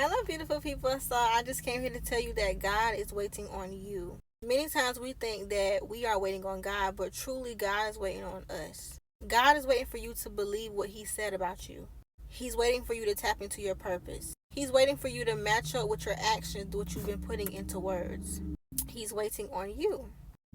Hello, beautiful people. So I just came here to tell you that God is waiting on you. Many times we think that we are waiting on God, but truly God is waiting on us. God is waiting for you to believe what He said about you. He's waiting for you to tap into your purpose. He's waiting for you to match up with your actions, what you've been putting into words. He's waiting on you.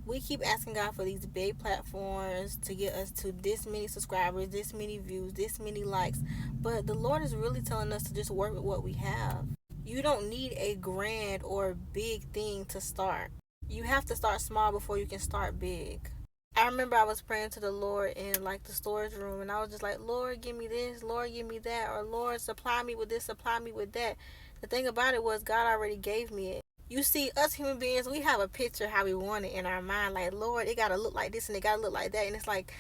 We keep asking God for these big platforms to get us to this many subscribers, this many views, this many likes. But the Lord is really telling us to just work with what we have. You don't need a grand or big thing to start. You have to start small before you can start big. I remember I was praying to the Lord in like the storage room, and I was just like, Lord, give me this, Lord, give me that, or Lord, supply me with this, supply me with that. The thing about it was God already gave me it. You see, us human beings, we have a picture how we want it in our mind. Like, Lord, it got to look like this and it got to look like that. And it's like,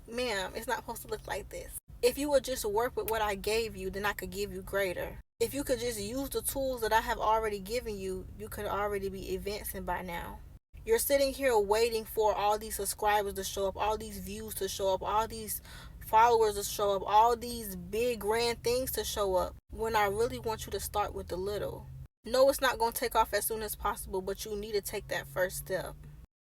ma'am, it's not supposed to look like this. If you would just work with what I gave you, then I could give you greater. If you could just use the tools that I have already given you, you could already be advancing by now. You're sitting here waiting for all these subscribers to show up, all these views to show up, all these followers to show up, all these big grand things to show up, when I really want you to start with the little. No, it's not going to take off as soon as possible, but you need to take that first step.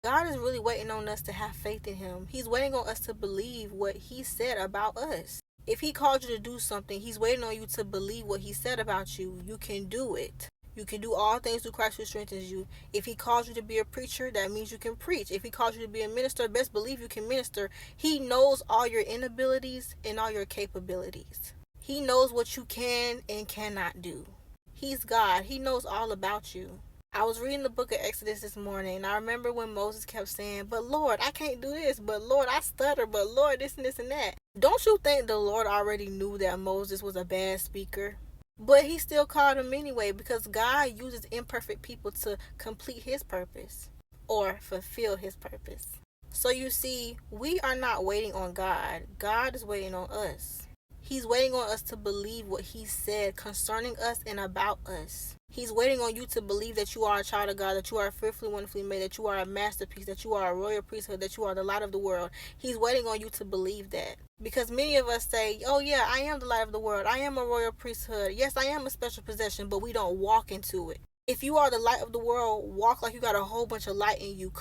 God is really waiting on us to have faith in Him. He's waiting on us to believe what He said about us. If He called you to do something, He's waiting on you to believe what He said about you. You can do it. You can do all things through Christ who strengthens you. If He calls you to be a preacher, that means you can preach. If He calls you to be a minister, best believe you can minister. He knows all your inabilities and all your capabilities. He knows what you can and cannot do. He's God. He knows all about you. I was reading the book of Exodus this morning, and I remember when Moses kept saying, but Lord, I can't do this, but Lord, I stutter, but Lord, this and this and that. Don't you think the Lord already knew that Moses was a bad speaker? But He still called him anyway, because God uses imperfect people to complete His purpose or fulfill His purpose. So you see, we are not waiting on God. God is waiting on us. He's waiting on us to believe what He said concerning us and about us. He's waiting on you to believe that you are a child of God, that you are fearfully, wonderfully made, that you are a masterpiece, that you are a royal priesthood, that you are the light of the world. He's waiting on you to believe that. Because many of us say, oh yeah, I am the light of the world. I am a royal priesthood. Yes, I am a special possession, but we don't walk into it. If you are the light of the world, walk like you got a whole bunch of light in you.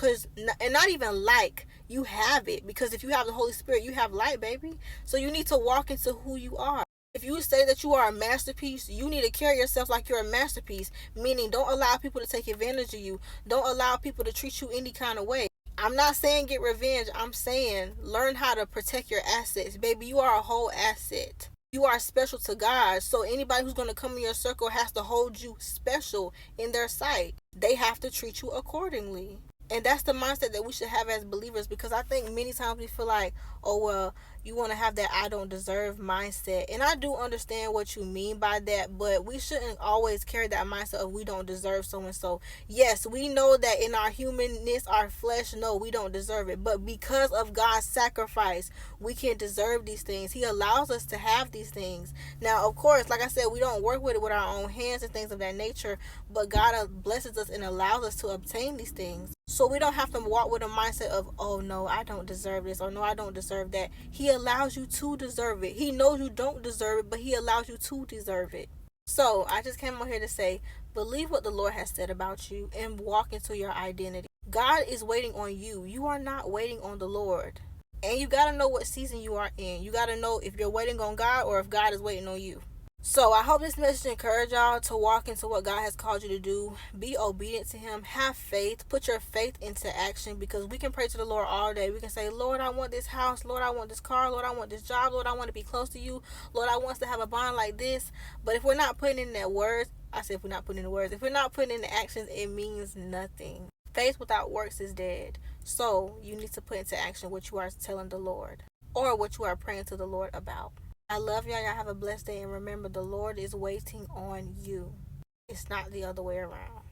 And not even like, you have it. Because if you have the Holy Spirit, you have light, baby. So you need to walk into who you are. If you say that you are a masterpiece, you need to carry yourself like you're a masterpiece. Meaning, don't allow people to take advantage of you. Don't allow people to treat you any kind of way. I'm not saying get revenge. I'm saying learn how to protect your assets. Baby, you are a whole asset. You are special to God. So anybody who's going to come in your circle has to hold you special in their sight. They have to treat you accordingly. And that's the mindset that we should have as believers, because I think many times we feel like, oh, well, you want to have that I don't deserve mindset. And I do understand what you mean by that, but we shouldn't always carry that mindset of we don't deserve so and so. Yes, we know that in our humanness, our flesh, no, we don't deserve it. But because of God's sacrifice, we can deserve these things. He allows us to have these things. Now, of course, like I said, we don't work with it with our own hands and things of that nature, but God blesses us and allows us to obtain these things. So we don't have to walk with a mindset of, oh no, I don't deserve this, or no, I don't deserve that. He allows you to deserve it. He knows you don't deserve it, but He allows you to deserve it. So I just came on here to say, believe what the Lord has said about you and walk into your identity. God is waiting on you. You are not waiting on the Lord. And you got to know what season you are in. You got to know if you're waiting on God or if God is waiting on you. So I hope this message encourage y'all to walk into what God has called you to do. Be obedient to Him. Have faith. Put your faith into action, because we can pray to the Lord all day. We can say, Lord, I want this house. Lord, I want this car. Lord, I want this job. Lord, I want to be close to you. Lord, I want us to have a bond like this. But if we're not putting in that words, if we're not putting in the words, if we're not putting in the actions, it means nothing. Faith without works is dead. So you need to put into action what you are telling the Lord, or what you are praying to the Lord about. I love y'all. Y'all have a blessed day. And remember, the Lord is waiting on you. It's not the other way around.